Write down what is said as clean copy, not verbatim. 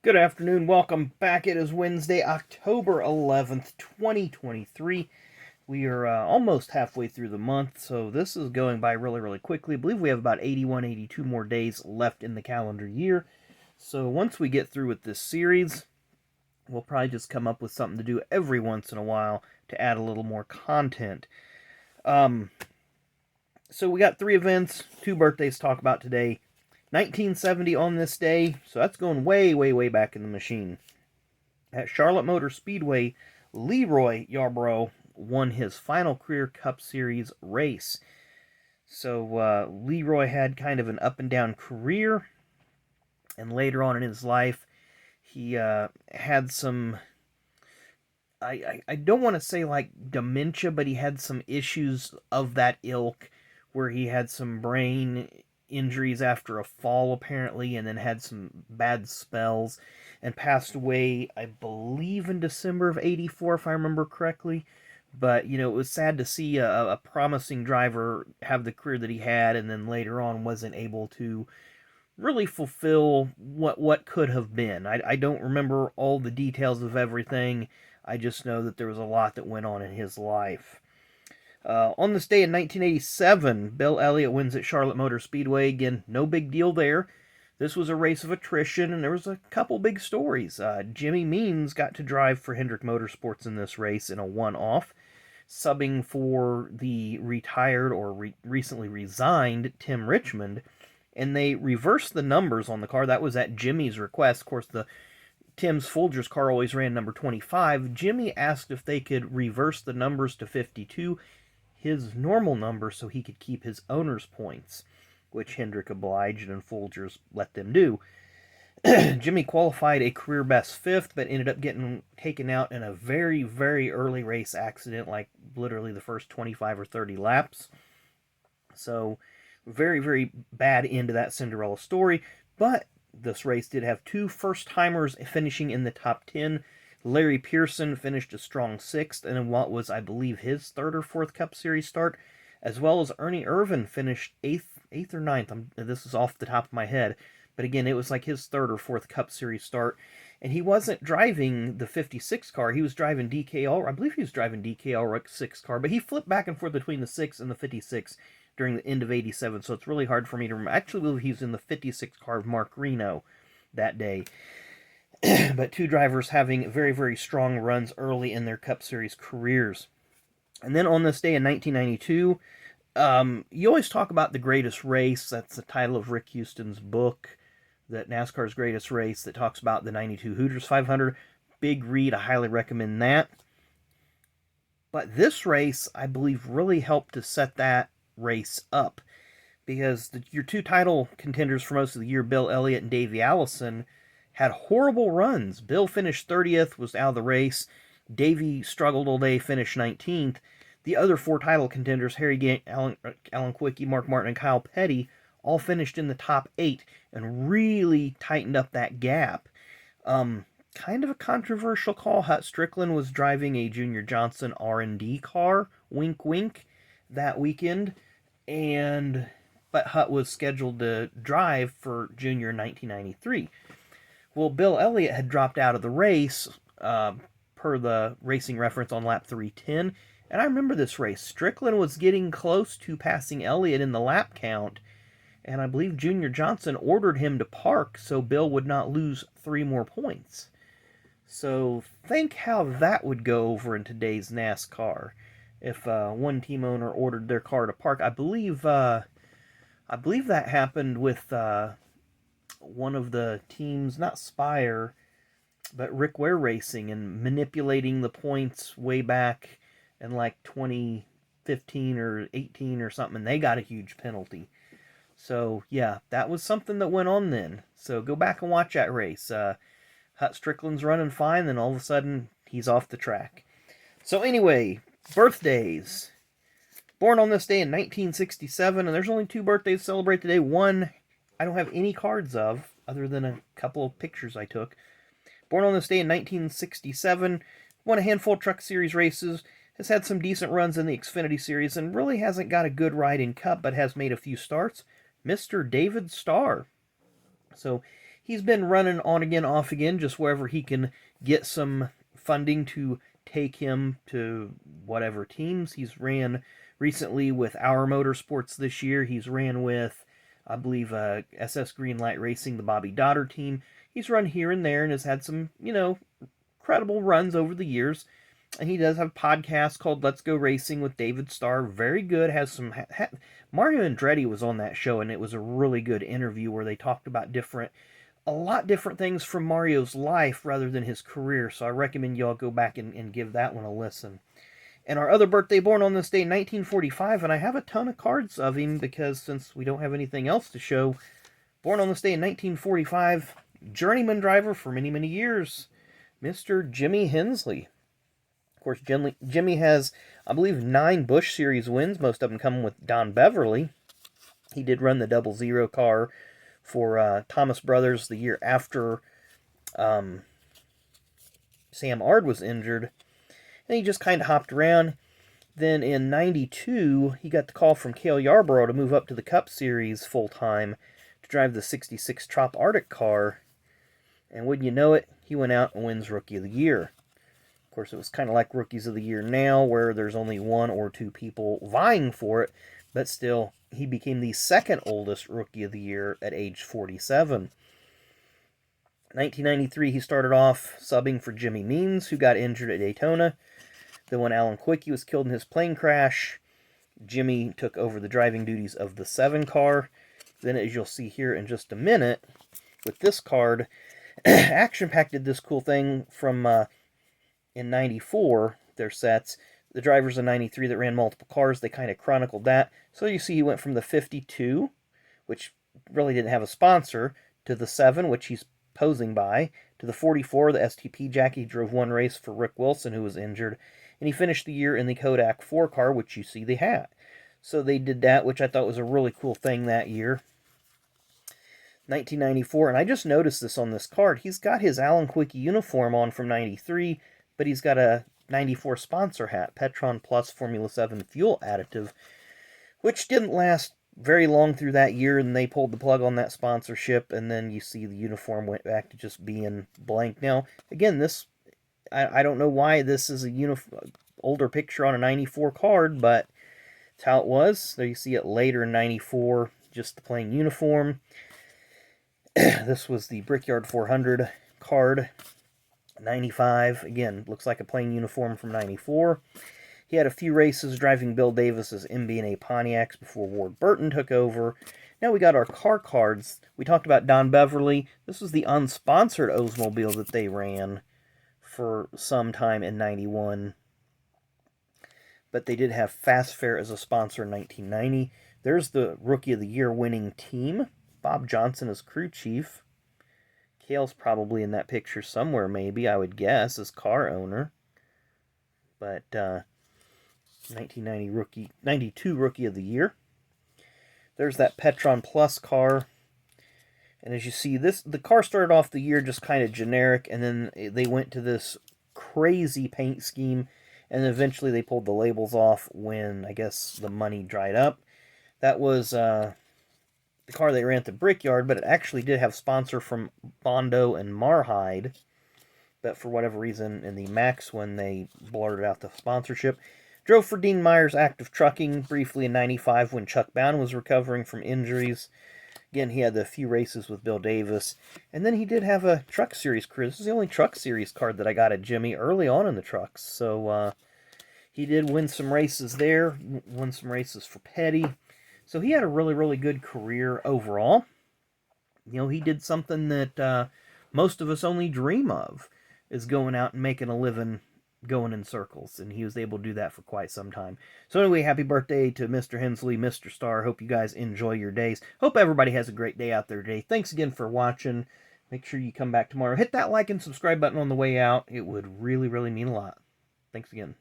Good afternoon. Welcome back. It is Wednesday, October 11th, 2023. We are almost halfway through the month, so this is going by really, really quickly. I believe we have about 81, 82 more days left in the calendar year. So once we get through with this series, we'll probably just come up with something to do every once in a while to add a little more content. Um, so we got three events, two birthdays to talk about today. 1970 on this day, so that's going way, way, way back in the machine. At Charlotte Motor Speedway, Leroy Yarborough won his final career Cup Series race. So Leroy had kind of an up and down career, and later on in his life, he had some. I don't want to say like dementia, but he had some issues of that ilk where he had some brain injuries after a fall, apparently, and then had some bad spells and passed away, I believe, in December of '84, if I remember correctly. But, it was sad to see a promising driver have the career that he had and then later on wasn't able to really fulfill what could have been. I don't remember all the details of everything. I just know that there was a lot that went on in his life. On this day in 1987, Bill Elliott wins at Charlotte Motor Speedway. Again, no big deal there. This was a race of attrition, and there was a couple big stories. Jimmy Means got to drive for Hendrick Motorsports in this race in a one-off, subbing for the retired or recently resigned Tim Richmond, and they reversed the numbers on the car. That was at Jimmy's request. Of course, Tim's Folger's car always ran number 25. Jimmy asked if they could reverse the numbers to 52, his normal number, so he could keep his owner's points, which Hendrick obliged and Folgers let them do. Jimmy qualified a career best fifth, but ended up getting taken out in a very, very early race accident, like literally the first 25 or 30 laps. So, very, very bad end to that Cinderella story. But this race did have two first-timers finishing in the top 10. Larry Pearson finished a strong sixth, and in what was, I believe, his third or fourth Cup Series start, as well as Ernie Irvan finished eighth or ninth. This is off the top of my head, but again, it was like his third or fourth Cup Series start, and he wasn't driving the 56 car. He was driving DKL. I believe he was driving DKL 6 car, but he flipped back and forth between the 6 and the 56 during the end of '87, so it's really hard for me to remember. I actually believe he was in the 56 car of Mark Reno that day. But two drivers having very, very strong runs early in their Cup Series careers. And then on this day in 1992, you always talk about the greatest race. That's the title of Rick Houston's book, that NASCAR's Greatest Race, that talks about the 92 Hooters 500. Big read. I highly recommend that. But this race, I believe, really helped to set that race up, because your two title contenders for most of the year, Bill Elliott and Davey Allison, had horrible runs. Bill finished 30th, was out of the race. Davey struggled all day, finished 19th. The other four title contenders, Harry Gant, Alan Quickie, Mark Martin, and Kyle Petty, all finished in the top 8 and really tightened up that gap. Kind of a controversial call. Hut Strickland was driving a Junior Johnson R&D car, wink wink, that weekend, but Hut was scheduled to drive for Junior in 1993. Well, Bill Elliott had dropped out of the race, per the racing reference on lap 310, and I remember this race. Strickland was getting close to passing Elliott in the lap count, and I believe Junior Johnson ordered him to park so Bill would not lose 3 more points. So think how that would go over in today's NASCAR if one team owner ordered their car to park. I believe that happened with one of the teams, not Spire, but Rick Ware Racing, and manipulating the points way back in like 2015 or 18 or something, and they got a huge penalty. So, yeah, that was something that went on then. So go back and watch that race. Hut Strickland's running fine, then all of a sudden, he's off the track. So anyway, birthdays. Born on this day in 1967, and there's only 2 birthdays to celebrate today. One I don't have any cards of, other than a couple of pictures I took. Born on this day in 1967, won a handful of Truck Series races, has had some decent runs in the Xfinity Series, and really hasn't got a good ride in Cup, but has made a few starts. Mr. David Starr. So He's been running on again, off again, just wherever he can get some funding to take him to whatever teams. He's ran recently with Our Motorsports this year. He's ran with, I believe, SS Greenlight Racing, the Bobby Dotter team. He's run here and there and has had some, credible runs over the years. And he does have a podcast called Let's Go Racing with David Starr. Very good. Has some Mario Andretti was on that show, and it was a really good interview where they talked about a lot different things from Mario's life rather than his career. So I recommend y'all go back and give that one a listen. And our other birthday born on this day, 1945, and I have a ton of cards of him because since we don't have anything else to show, born on this day in 1945, journeyman driver for many, many years, Mr. Jimmy Hensley. Of course, Jimmy has, I believe, 9 Busch Series wins, most of them coming with Don Beverly. He did run the 00 car for Thomas Brothers the year after Sam Ard was injured. And he just kind of hopped around. Then in 92, he got the call from Cale Yarborough to move up to the Cup Series full-time to drive the 66 Trop Arctic car. And wouldn't you know it, he went out and wins Rookie of the Year. Of course, it was kind of like Rookies of the Year now, where there's only 1 or 2 people vying for it. But still, he became the second oldest Rookie of the Year at age 47. 1993, he started off subbing for Jimmy Means, who got injured at Daytona. Then when Alan Quickie was killed in his plane crash, Jimmy took over the driving duties of the 7 car. Then, as you'll see here in just a minute, with this card, Action Pack did this cool thing from in 94, their sets. The drivers in 93 that ran multiple cars, they kind of chronicled that. So you see he went from the 52, which really didn't have a sponsor, to the 7, which he's posing by, to the 44, the STP Jackie. He drove 1 race for Rick Wilson, who was injured. And he finished the year in the Kodak 4 car, which you see they had. So they did that, which I thought was a really cool thing that year. 1994, and I just noticed this on this card. He's got his Alan Quickie uniform on from 93, but he's got a 94 sponsor hat, Petron Plus Formula 7 fuel additive, which didn't last very long through that year, and they pulled the plug on that sponsorship, and then you see the uniform went back to just being blank. Now, again, this, I don't know why this is a older picture on a 94 card, but it's how it was. There you see it later in 94, just the plain uniform. This was the Brickyard 400 card. 95, again, looks like a plain uniform from 94. He had a few races driving Bill Davis's MB&A Pontiacs before Ward Burton took over. Now we got our car cards. We talked about Don Beverly. This was the unsponsored Oldsmobile that they ran for some time in 91. But they did have Fast Fair as a sponsor in 1990. There's the Rookie of the Year winning team. Bob Johnson as crew chief. Cale's probably in that picture somewhere, maybe, I would guess, as car owner. But 92 Rookie of the Year. There's that Petron Plus car. And as you see, the car started off the year just kind of generic, and then they went to this crazy paint scheme, and eventually they pulled the labels off when, I guess, the money dried up. That was the car they ran at the Brickyard, but it actually did have sponsor from Bondo and Marhide. But for whatever reason, in the Max one, they blurted out the sponsorship. Drove for Dean Myers Active Trucking briefly in 95 when Chuck Bound was recovering from injuries. Again, he had a few races with Bill Davis. And then he did have a Truck Series career. This is the only Truck Series card that I got at Jimmy early on in the trucks. So he did win some races there. Won some races for Petty. So he had a really, really good career overall. You know, he did something that most of us only dream of, is going out and making a living going in circles, and he was able to do that for quite some time. So anyway, happy birthday to Mr. Hensley, Mr. Starr. Hope you guys enjoy your days. Hope everybody has a great day out there today. Thanks again for watching. Make sure you come back tomorrow. Hit that like and subscribe button on the way out. It would really, really mean a lot. Thanks again.